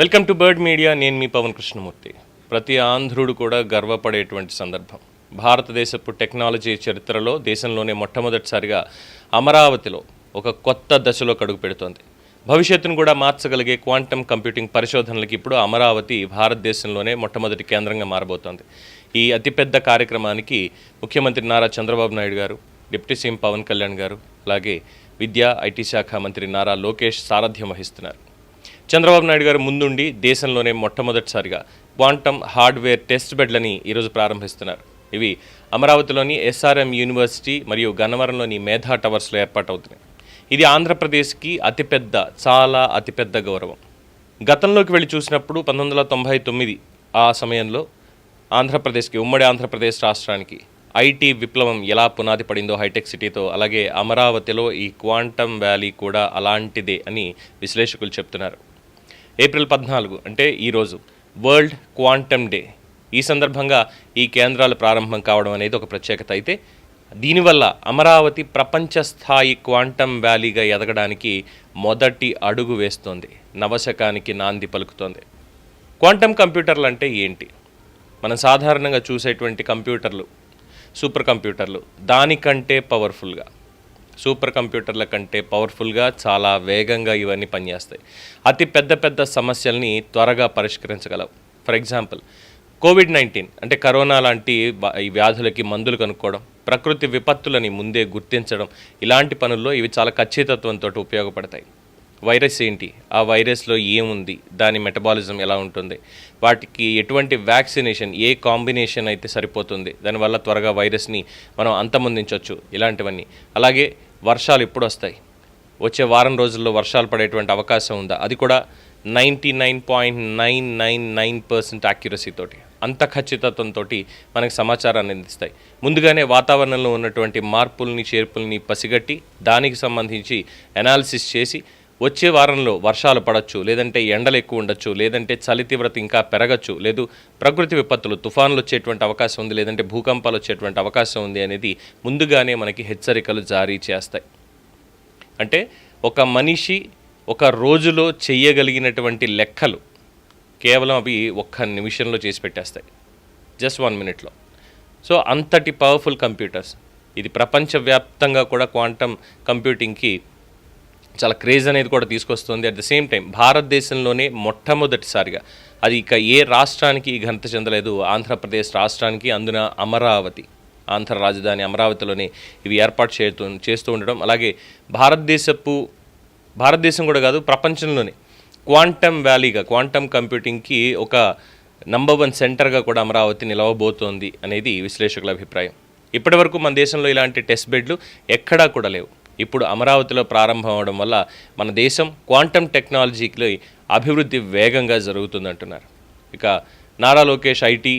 Welcome to bird media. నేను మీ పవన్ కృష్ణమూర్తి. ప్రతి ఆంధ్రుడు కూడా గర్వపడేటువంటి సందర్భం. భారతదేశపు టెక్నాలజీ చరిత్రలో దేశంలోనే మొట్టమొదటిసారిగా అమరావతిలో ఒక కొత్త దశలోకి అడుగు పెడుతోంది. భవిష్యత్తును కూడా మార్చగలిగే క్వాంటమ్ కంప్యూటింగ్ పరిశోధనలకు ఇప్పుడు అమరావతి భారతదేశంలోనే మొట్టమొదటి కేంద్రంగా మారబోతోంది. ఈ అతిపెద్ద కార్యక్రమానికి ముఖ్యమంత్రి నారా చంద్రబాబు నాయుడు గారు, డిప్యూటీ సీఎం పవన్ కళ్యాణ్ గారు, అలాగే విద్యా ఐటీ శాఖ మంత్రి నారా లోకేష్ సారథ్యం వహిస్తున్నారు. చంద్రబాబు నాయుడు గారు ముందుండి దేశంలోనే మొట్టమొదటిసారిగా క్వాంటమ్ హార్డ్వేర్ టెస్ట్ బెడ్లని ఈరోజు ప్రారంభిస్తున్నారు. ఇవి అమరావతిలోని ఎస్ఆర్ఎం యూనివర్సిటీ మరియు గన్నవరంలోని మేధా టవర్స్లో ఏర్పాటవుతున్నాయి. ఇది ఆంధ్రప్రదేశ్కి చాలా అతిపెద్ద గౌరవం. గతంలోకి వెళ్ళి చూసినప్పుడు 1999 ఆ సమయంలో ఆంధ్రప్రదేశ్కి, ఉమ్మడి ఆంధ్రప్రదేశ్ రాష్ట్రానికి ఐటీ విప్లవం ఎలా పునాది పడిందో హైటెక్ సిటీతో, అలాగే అమరావతిలో ఈ క్వాంటమ్ వ్యాలీ కూడా అలాంటిదే అని విశ్లేషకులు చెప్తున్నారు. ఏప్రిల్ 14 అంటే ఈరోజు వరల్డ్ క్వాంటమ్ డే. ఈ సందర్భంగా ఈ కేంద్రాలు ప్రారంభం కావడం అనేది ఒక ప్రత్యేకత. అయితే దీనివల్ల అమరావతి ప్రపంచ స్థాయి క్వాంటమ్ వ్యాలీగా ఎదగడానికి మొదటి అడుగు వేస్తోంది, నవశకానికి నాంది పలుకుతోంది. క్వాంటమ్ కంప్యూటర్లు అంటే ఏంటి? మనం సాధారణంగా చూసేటువంటి కంప్యూటర్లు, సూపర్ కంప్యూటర్లు దానికంటే సూపర్ కంప్యూటర్ల కంటే పవర్ఫుల్గా, చాలా వేగంగా ఇవన్నీ పనిచేస్తాయి. అతి పెద్ద సమస్యల్ని త్వరగా పరిష్కరించగలవు. ఫర్ ఎగ్జాంపుల్, కోవిడ్-19 అంటే కరోనా లాంటి ఈ వ్యాధులకి మందులు కనుక్కోవడం, ప్రకృతి విపత్తులని ముందే గుర్తించడం, ఇలాంటి పనుల్లో ఇవి చాలా ఖచ్చితత్వంతో ఉపయోగపడతాయి. వైరస్ ఏంటి, ఆ వైరస్లో ఏముంది, దాని మెటబాలిజం ఎలా ఉంటుంది, వాటికి ఎటువంటి వ్యాక్సినేషన్, ఏ కాంబినేషన్ అయితే సరిపోతుంది, దానివల్ల త్వరగా వైరస్ని మనం అంతమొందించవచ్చు, ఇలాంటివన్నీ. అలాగే వర్షాలు ఎప్పుడు వస్తాయి, వచ్చే వారం రోజుల్లో వర్షాలు పడేటువంటి అవకాశం ఉందా, అది కూడా 99.999% యాక్యురసీతోటి, అంత ఖచ్చితత్వంతో మనకు సమాచారాన్ని అందిస్తాయి. ముందుగానే వాతావరణంలో ఉన్నటువంటి మార్పుల్ని, చేర్పుల్ని పసిగట్టి దానికి సంబంధించి అనాలిసిస్ చేసి వచ్చే వారంలో వర్షాలు పడవచ్చు, లేదంటే ఎండలు ఎక్కువ ఉండొచ్చు, లేదంటే చలి తీవ్రత ఇంకా పెరగచ్చు, లేదు ప్రకృతి విపత్తులు, తుఫాన్లు వచ్చేటువంటి అవకాశం ఉంది, లేదంటే భూకంపాలు వచ్చేటువంటి అవకాశం ఉంది అనేది ముందుగానే మనకి హెచ్చరికలు జారీ చేస్తాయి. అంటే ఒక మనిషి ఒక రోజులో చెయ్యగలిగినటువంటి లెక్కలు కేవలం అవి 1 నిమిషంలో చేసి పెట్టేస్తాయి, జస్ట్ 1 మినిట్లో. సో అంతటి పవర్ఫుల్ కంప్యూటర్స్. ఇది ప్రపంచవ్యాప్తంగా కూడా క్వాంటమ్ కంప్యూటింగ్కి చాలా క్రేజ్ అనేది కూడా తీసుకొస్తుంది. అట్ ద సేమ్ టైం భారతదేశంలోనే మొట్టమొదటిసారిగా, అది ఇక ఏ రాష్ట్రానికి ఈ ఘనత చెందలేదు, ఆంధ్రప్రదేశ్ రాష్ట్రానికి, అందున అమరావతి, ఆంధ్ర రాజధాని అమరావతిలోనే ఇవి ఏర్పాటు చేస్తూ ఉండడం. అలాగే భారతదేశం కూడా కాదు, ప్రపంచంలోనే క్వాంటమ్ వ్యాలీగా, క్వాంటమ్ కంప్యూటింగ్కి ఒక నంబర్ 1 సెంటర్గా కూడా అమరావతి నిలవబోతోంది అనేది విశ్లేషకుల అభిప్రాయం. ఇప్పటివరకు మన దేశంలో ఇలాంటి టెస్ట్ బెడ్లు ఎక్కడా కూడా లేవు. ఇప్పుడు అమరావతిలో ప్రారంభం అవడం వల్ల మన దేశం క్వాంటమ్ టెక్నాలజీకి అభివృద్ధి వేగంగా జరుగుతుందంటున్నారు. ఇక నారా లోకేష్ ఐటీ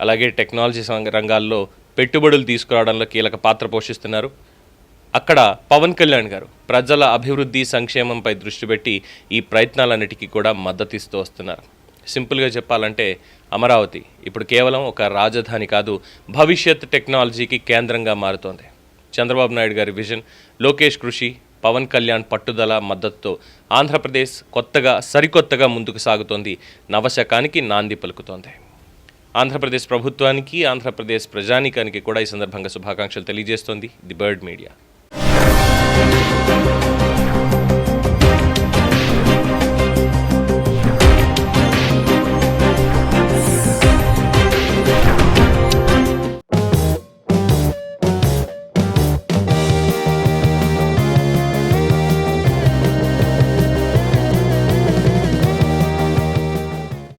అలాగే టెక్నాలజీ రంగాల్లో పెట్టుబడులు తీసుకురావడంలో కీలక పాత్ర పోషిస్తున్నారు. అక్కడ పవన్ కళ్యాణ్ గారు ప్రజల అభివృద్ధి, సంక్షేమంపై దృష్టి పెట్టి ఈ ప్రయత్నాలన్నిటికీ కూడా మద్దతిస్తూ వస్తున్నారు. సింపుల్గా చెప్పాలంటే అమరావతి ఇప్పుడు కేవలం ఒక రాజధాని కాదు, భవిష్యత్ టెక్నాలజీకి కేంద్రంగా మారుతోంది. చంద్రబాబు నాయుడు గారి విజన్, లోకేష్ కృషి, పవన్ కళ్యాణ్ పట్టుదల, మద్దతుతో ఆంధ్రప్రదేశ్ సరికొత్తగా ముందుకు సాగుతోంది, నవశకానికి నాంది పలుకుతోంది. ఆంధ్రప్రదేశ్ ప్రభుత్వానికి, ఆంధ్రప్రదేశ్ ప్రజానీకానికి కూడా ఈ సందర్భంగా శుభాకాంక్షలు తెలియజేస్తోంది ది బర్డ్ మీడియా.